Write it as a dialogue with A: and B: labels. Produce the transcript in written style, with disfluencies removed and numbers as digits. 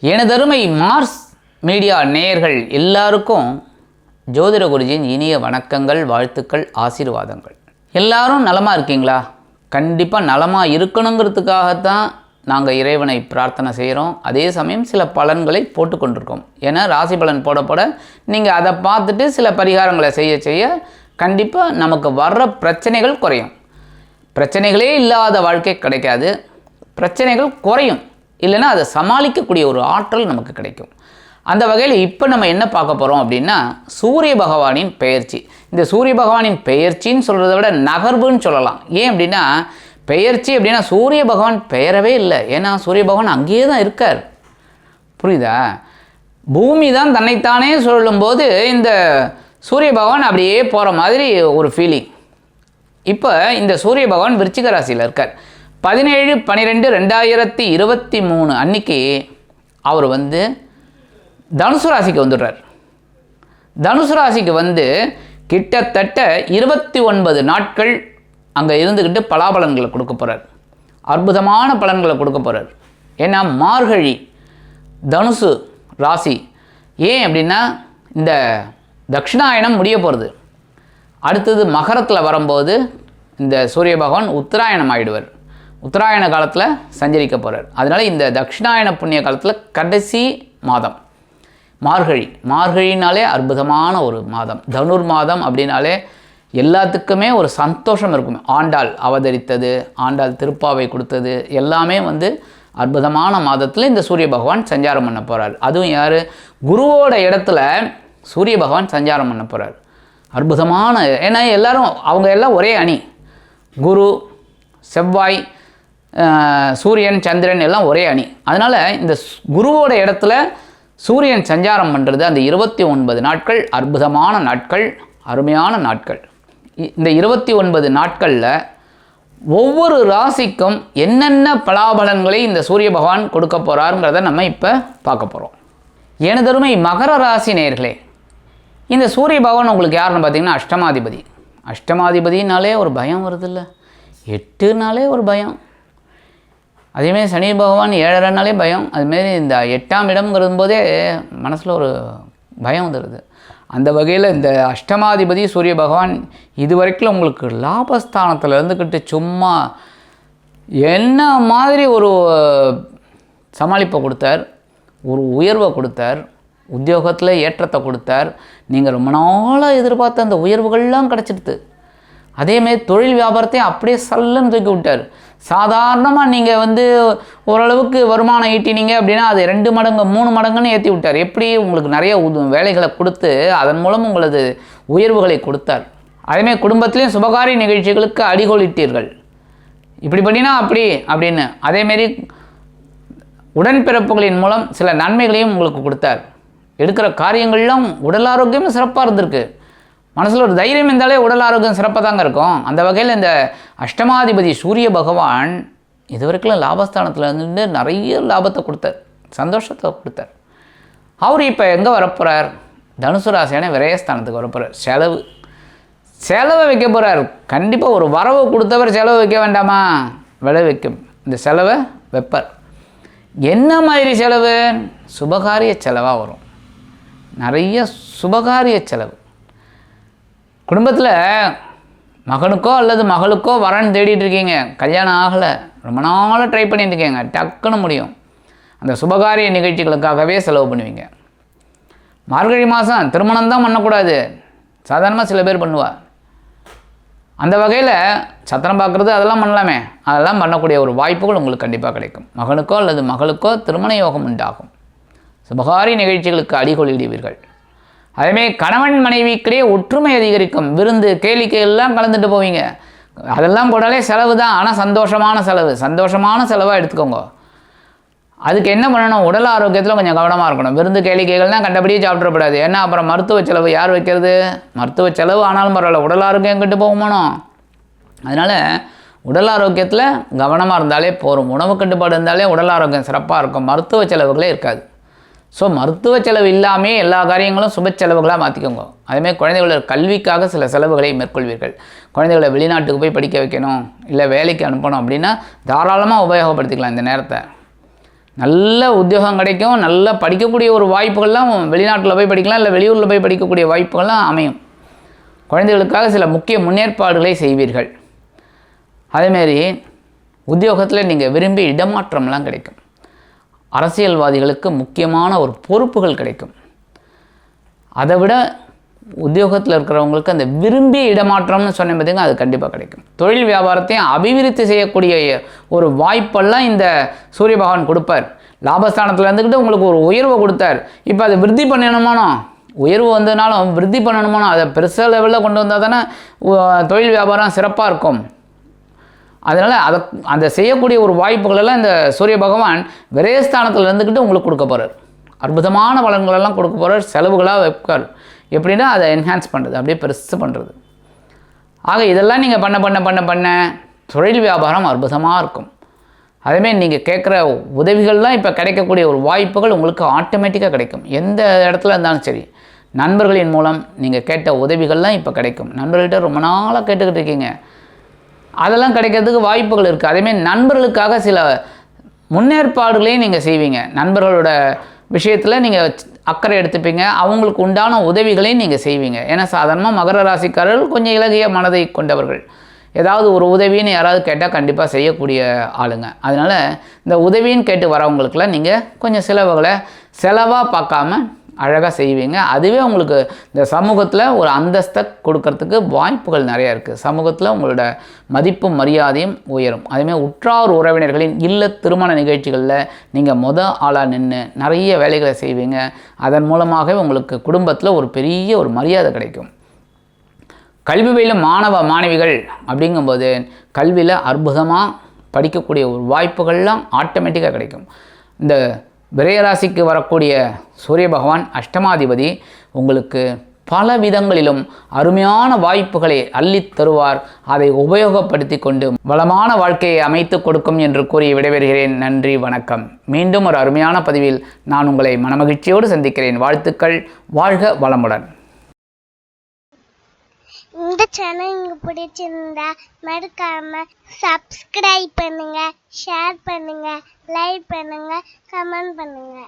A: எனதருமை Mars media நேயர்கள் எல்லாருக்கும் ஜோதிட குருஜியின் இனிய வணக்கங்கள், வாழ்த்துக்கள், ஆசீர்வாதங்கள். எல்லாரும் நலமாக இருக்கீங்களா? கண்டிப்பாக நலமாக இருக்கணுங்கிறதுக்காகத்தான் நாங்கள் இறைவனை பிரார்த்தனை செய்கிறோம். அதே சமயம் சில பலன்களை போட்டுக்கொண்டிருக்கோம். ஏன்னா ராசி பலன் போட நீங்கள் அதை பார்த்துட்டு சில பரிகாரங்களை செய்ய கண்டிப்பாக நமக்கு வர்ற பிரச்சனைகள் குறையும். பிரச்சனைகளே இல்லாத வாழ்க்கை கிடைக்காது, பிரச்சனைகள் குறையும். இல்லைன்னா அதை சமாளிக்கக்கூடிய ஒரு ஆற்றல் நமக்கு கிடைக்கும். அந்த வகையில் இப்போ நம்ம என்ன பார்க்க போகிறோம் அப்படின்னா, சூரிய பகவானின் பெயர்ச்சி. இந்த சூரிய பகவானின் பெயர்ச்சின்னு சொல்கிறத விட நகர்வுன்னு சொல்லலாம். ஏன் அப்படின்னா, பெயர்ச்சி அப்படின்னா சூரிய பகவான் பெயரவே இல்லை. ஏன்னா சூரிய பகவான் அங்கேயே தான் இருக்கார். புரியுதா? பூமி தான் தன்னைத்தானே சொல்லும்போது இந்த சூரிய பகவான் அப்படியே போகிற மாதிரி ஒரு ஃபீலிங். இப்போ இந்த சூரிய பகவான் விருச்சிக ராசியில் இருக்கார். 17/12/2023 அன்னைக்கு அவர் தனுசு ராசிக்கு வந்துடுறார். தனுசு ராசிக்கு கிட்டத்தட்ட 29 நாட்கள் அங்கே இருந்துக்கிட்டு பலாபலன்களை கொடுக்க போகிறார். அற்புதமான பலன்களை கொடுக்க போகிறார். ஏன்னா மார்கழி தனுசு ராசி. ஏன் அப்படின்னா இந்த தட்சிணாயனம் முடிய போகிறது. அடுத்தது மகரத்தில் வரும்போது இந்த சூரிய பகவான் உத்தராயணம் ஆகிடுவார். உத்தராயண காலத்தில் சஞ்சரிக்க போகிறார். அதனால் இந்த தட்சிணாயன புண்ணிய காலத்தில் கடைசி மாதம் மார்கழினாலே அற்புதமான ஒரு மாதம். தனுர் மாதம் அப்படின்னாலே எல்லாத்துக்குமே ஒரு சந்தோஷம் இருக்கும். ஆண்டாள் அவதரித்தது, ஆண்டாள் திருப்பாவை கொடுத்தது எல்லாமே அற்புதமான மாதத்தில் இந்த சூரிய பகவான் சஞ்சாரம் பண்ண போகிறார். அதுவும் யார்? குருவோட இடத்துல சூரிய பகவான் சஞ்சாரம் பண்ண போகிறார். அற்புதமான, ஏன்னா எல்லாரும் அவங்க எல்லாம் ஒரே அணி. குரு, செவ்வாய், சூரியன், சந்திரன் எல்லாம் ஒரே அணி. அதனால் இந்த குருவோட இடத்துல சூரியன் சஞ்சாரம் பண்ணுறது அந்த 29 நாட்கள் அற்புதமான நாட்கள், அருமையான நாட்கள். இந்த 29 நாட்களில் ஒவ்வொரு ராசிக்கும் என்னென்ன பலாபலன்களை இந்த சூரிய பகவான் கொடுக்க போகிறாருங்கிறத நம்ம இப்போ பார்க்க போகிறோம். எனதருமை மகர ராசி நேயர்களே, இந்த சூரிய பகவான் உங்களுக்கு யாருன்னு பார்த்தீங்கன்னா அஷ்டமாதிபதி. அஷ்டமாதிபதினாலே ஒரு பயம் வருதில்ல, 8நாலே ஒரு பயம். அதேமாரி சனி பகவான் 7.5நாலே பயம். அதுமாரி இந்த 8ஆம் இடம்ங்கிறது போதே மனசில் ஒரு பயம் வந்துடுது. அந்த வகையில் இந்த அஷ்டமாதிபதி சூரிய பகவான் இதுவரைக்கும் உங்களுக்கு லாபஸ்தானத்தில் இருந்துக்கிட்டு சும்மா என்ன மாதிரி ஒரு சமாளிப்பை கொடுத்தார், ஒரு உயர்வை கொடுத்தார், உத்தியோகத்தில் ஏற்றத்தை கொடுத்தார். நீங்கள் ரொம்ப நாளாக எதிர்பார்த்த அந்த உயர்வுகள்லாம் கிடச்சிடுது. அதேமாரி தொழில் வியாபாரத்தையும் அப்படியே சல்லுன்னு தூக்கி விட்டார். சாதாரணமாக நீங்கள் ஓரளவுக்கு வருமானம் ஈட்டினீங்க அப்படின்னா அது 2 மடங்கு 3 மடங்குன்னு ஏற்றி விட்டார். எப்படி உங்களுக்கு நிறைய வேலைகளை கொடுத்து அதன் மூலம் உங்களது உயர்வுகளை கொடுத்தார். அதேமாதிரி குடும்பத்திலையும் சுபகாரிய நிகழ்ச்சிகளுக்கு அடிகோலிட்டீர்கள். இப்படி பண்ணினா அப்படி அப்படின்னு. அதேமாரி உடன்பிறப்புகளின் மூலம் சில நன்மைகளையும் உங்களுக்கு கொடுத்தார். எடுக்கிற காரியங்கள்லாம் உடல் ஆரோக்கியமும் சிறப்பாக இருந்திருக்கு. மனசில் ஒரு தைரியம் இருந்தாலே உடல் ஆரோக்கியம் சிறப்பாக தாங்க இருக்கும். அந்த வகையில் இந்த அஷ்டமாதிபதி சூரிய பகவான் இதுவரைக்கும் லாபஸ்தானத்தில் இருந்து நிறைய லாபத்தை கொடுத்தார், சந்தோஷத்தை கொடுத்தார். அவர் இப்போ எங்கே வரப்போகிறார்? தனுசு ராசியான விரயஸ்தானத்துக்கு வரப்போகிறார். செலவை வைக்க போகிறார். கண்டிப்பாக ஒரு வரவு கொடுத்தவர் செலவு வைக்க வேண்டாமா? வைக்கும். இந்த செலவை வைப்பார். என்ன மாதிரி செலவு? சுபகாரிய செலவாக வரும். நிறைய சுபகாரிய செலவு. குடும்பத்தில் மகனுக்கோ அல்லது மகளுக்கோ வரன்னு தேடிட்டு இருக்கீங்க, கல்யாணம் ஆகலை, ரொம்ப நாளாக ட்ரை பண்ணிட்டு இருக்கீங்க, டக்குன்னு முடியும். அந்த சுபகாரிய நிகழ்ச்சிகளுக்காகவே செலவு பண்ணுவீங்க. மார்கழி மாதம் திருமணம் தான் பண்ணக்கூடாது, சாதாரணமாக சில பேர் பண்ணுவா. அந்த வகையில் சத்திரம் பார்க்குறது அதெல்லாம் பண்ணலாமே, அதெல்லாம் பண்ணக்கூடிய ஒரு வாய்ப்புகள் உங்களுக்கு கண்டிப்பாக கிடைக்கும். மகனுக்கோ அல்லது மகளுக்கோ திருமண யோகம் உண்டாகும். சுபகாரிய நிகழ்ச்சிகளுக்கு அடிகொள்ளிடுவீர்கள். அதேமாதிரி கணவன் மனைவிக்கிடையே ஒற்றுமை அதிகரிக்கும். விருந்து கேளிக்கை எல்லாம் கலந்துட்டு போவீங்க. அதெல்லாம் போட்டாலே செலவு தான், ஆனால் சந்தோஷமான செலவாக எடுத்துக்கோங்க. அதுக்கு என்ன பண்ணணும்? உடல் ஆரோக்கியத்தில் கொஞ்சம் கவனமாக இருக்கணும். விருந்து கேளிக்கைகள்லாம் கண்டபடியே சாப்பிடக்கூடாது. ஏன்னா அப்புறம் மருத்துவ செலவு யார் வைக்கிறது? மருத்துவ செலவு ஆனாலும் பரவாயில்ல, உடல் ஆரோக்கியம் கெட்டு போகுமானோ. அதனால் உடல் ஆரோக்கியத்தில் கவனமாக இருந்தாலே போகும். உணவு கட்டுப்பாடு இருந்தாலே உடல் ஆரோக்கியம் சிறப்பாக இருக்கும். மருத்துவ செலவுகளே இருக்காது. ஸோ மருத்துவ செலவு இல்லாமல் எல்லா காரியங்களும் சுப செலவுகளாக மாற்றிக்கோங்க. அதேமாதிரி குழந்தைகளோட கல்விக்காக சில செலவுகளை மேற்கொள்வீர்கள். குழந்தைகளை வெளிநாட்டுக்கு போய் படிக்க வைக்கணும், இல்லை வேலைக்கு அனுப்பணும் அப்படின்னா தாராளமாக உபயோகப்படுத்திக்கலாம் இந்த நேரத்தை. நல்ல உத்தியோகம் கிடைக்கும், நல்லா படிக்கக்கூடிய ஒரு வாய்ப்புகள்லாம் வெளிநாட்டில் போய் படிக்கலாம், இல்லை வெளியூரில் போய் படிக்கக்கூடிய வாய்ப்புகள்லாம் அமையும். குழந்தைகளுக்காக சில முக்கிய முன்னேற்பாடுகளை செய்வீர்கள். அதேமாரி உத்தியோகத்தில் நீங்கள் விரும்பி இடமாற்றம்லாம் கிடைக்கும். அரசியல்வாதிகளுக்கு முக்கியமான ஒரு பொறுப்புகள் கிடைக்கும். அதை விட உத்தியோகத்தில் இருக்கிறவங்களுக்கு அந்த விரும்பிய இடமாற்றம்னு சொன்னேன் பார்த்தீங்கன்னா, அது கண்டிப்பாக கிடைக்கும். தொழில் வியாபாரத்தையும் அபிவிருத்தி செய்யக்கூடிய ஒரு வாய்ப்பெல்லாம் இந்த சூரிய பகவான் கொடுப்பார். லாபஸ்தானத்தில் இருந்துக்கிட்டு உங்களுக்கு ஒரு உயர்வை கொடுத்தார். இப்போ அதை விருத்தி பண்ணணுமானோ, உயர்வு வந்ததுனாலும் விருத்தி பண்ணணுமானோ, அதை பெருசாக லெவலில் கொண்டு வந்தால் தானே தொழில் வியாபாரம் சிறப்பாக இருக்கும். அதனால் அதை செய்யக்கூடிய ஒரு வாய்ப்புகளெல்லாம் இந்த சூரிய பகவான் விரயஸ்தானத்தில் இருந்துக்கிட்டு உங்களுக்கு கொடுக்க போகிறார். அற்புதமான பலன்களெல்லாம் கொடுக்க போகிறார். செலவுகளாக வைப்பார். எப்படின்னா அதை என்ஹான்ஸ் பண்ணுறது, அப்படியே பெருசு பண்ணுறது. ஆக இதெல்லாம் நீங்கள் பண்ண தொழில் வியாபாரம் அற்புதமாக இருக்கும். அதேமாதிரி நீங்கள் கேட்குற உதவிகள்லாம் இப்போ கிடைக்கக்கூடிய ஒரு வாய்ப்புகள் உங்களுக்கு ஆட்டோமேட்டிக்காக கிடைக்கும். எந்த இடத்துல இருந்தாலும் சரி, நண்பர்களின் மூலம் நீங்கள் கேட்ட உதவிகள்லாம் இப்போ கிடைக்கும். நண்பர்கள்ட்ட ரொம்ப நாளாக கேட்டுக்கிட்டு இருக்கீங்க, அதெல்லாம் கிடைக்கிறதுக்கு வாய்ப்புகள் இருக்குது. அதேமாதிரி நண்பர்களுக்காக சில முன்னேற்பாடுகளையும் நீங்கள் செய்வீங்க. நண்பர்களோட விஷயத்தில் நீங்கள் அக்கறை எடுத்துப்பீங்க, அவங்களுக்கு உண்டான உதவிகளையும் நீங்கள் செய்வீங்க. ஏன்னா சாதாரணமாக மகர ராசிக்காரர்கள் கொஞ்சம் இலகிய மனதை கொண்டவர்கள். ஏதாவது ஒரு உதவின்னு யாராவது கேட்டால் கண்டிப்பாக செய்யக்கூடிய ஆளுங்க. அதனால் இந்த உதவின்னு கேட்டு வரவங்களுக்கெல்லாம் நீங்கள் கொஞ்சம் செலவாக பார்க்காம அழகாக செய்வீங்க. அதுவே உங்களுக்கு இந்த சமூகத்தில் ஒரு அந்தஸ்தை கொடுக்கறதுக்கு வாய்ப்புகள் நிறையா இருக்குது. சமூகத்தில் உங்களோட மதிப்பும் மரியாதையும் உயரும். அதேமாதிரி உற்றார் உறவினர்களின் இல்ல திருமண நிகழ்ச்சிகளில் நீங்கள் ஆளாக நின்று நிறைய வேலைகளை செய்வீங்க. அதன் மூலமாகவே உங்களுக்கு குடும்பத்தில் ஒரு பெரிய ஒரு மரியாதை கிடைக்கும். கல்வி பயிலும் மாணவ மாணவிகள் அப்படிங்கும்போது கல்வியில் அற்புதமாக படிக்கக்கூடிய ஒரு வாய்ப்புகள்லாம் ஆட்டோமேட்டிக்காக கிடைக்கும். இந்த விரயராசிக்கு வரக்கூடிய சூரிய பகவான் அஷ்டமாதிபதி உங்களுக்கு பல விதங்களிலும் அருமையான வாய்ப்புகளை அள்ளித் தருவார். அதை உபயோகப்படுத்தி கொண்டு வளமான வாழ்க்கையை அமைத்து கொடுக்கும் என்று கூறி விடைபெறுகிறேன். நன்றி, வணக்கம். மீண்டும் ஒரு அருமையான பதிவில் நான் உங்களை மனமகிழ்ச்சியோடு சந்திக்கிறேன். வாழ்த்துக்கள். வாழ்க வளமுடன்.
B: இந்த சேனல் உங்களுக்கு பிடிச்சிருந்தா மறக்காம சப்ஸ்கிரைப் பண்ணுங்க, ஷேர் பண்ணுங்க, லைக் பண்ணுங்க, கமெண்ட் பண்ணுங்க.